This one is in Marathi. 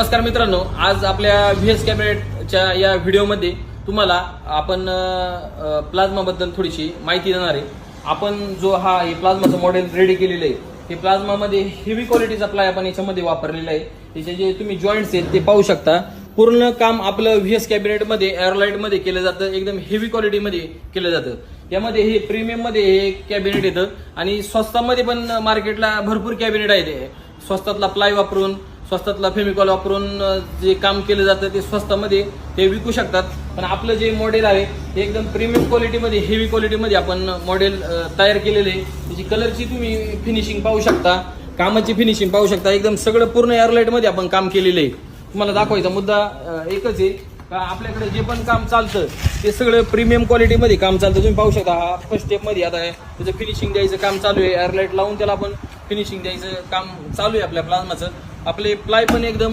नमस्कार मित्रांनो, आज आपल्या व्हीएस कॅबिनेटच्या या व्हिडिओमध्ये तुम्हाला आपण प्लाझ्मा बद्दल थोडीशी माहिती देणार आहे। आपण जो हा प्लाझ्माचं मॉडेल रेडी केलेलं आहे, हे प्लाझ्मामध्ये हेवी क्वालिटीचा प्लाय आपण याच्यामध्ये वापरलेला आहे। त्याचे जे तुम्ही जॉईंट्स आहेत ते पाहू शकता। पूर्ण काम आपलं व्हीएस कॅबिनेटमध्ये एअरलाइट मध्ये केलं जातं, एकदम हेवी क्वालिटीमध्ये केलं जातं। यामध्ये हे प्रीमियम मध्ये हे कॅबिनेट येतं आणि स्वस्तामध्ये पण मार्केटला भरपूर कॅबिनेट आहेत। स्वस्तातला प्लाय वापरून, स्वस्तातला फेमिकॉल वापरून जे काम केलं जातं ते स्वस्तामध्ये ते विकू शकतात। पण आपलं जे मॉडेल आहे ते एकदम प्रीमियम क्वालिटीमध्ये, हेवी क्वालिटीमध्ये आपण मॉडेल तयार केलेले आहे। त्याची कलरची तुम्ही फिनिशिंग पाहू शकता, कामाची फिनिशिंग पाहू शकता। एकदम सगळं पूर्ण एअरलाइट मध्ये आपण काम केलेलं आहे। तुम्हाला दाखवायचा मुद्दा एकच आहे का आपल्याकडे जे पण काम चालतं ते सगळं प्रीमियम क्वालिटीमध्ये काम चालतं। तुम्ही पाहू शकता हा फर्स्ट स्टेप मध्ये आता आहे, त्याचं फिनिशिंग द्यायचं काम चालू आहे। एअरलाइट लावून त्याला आपण फिनिशिंग द्यायचं काम चालू आहे आपल्या प्लाझ्माचं। आपले प्लाय पण एकदम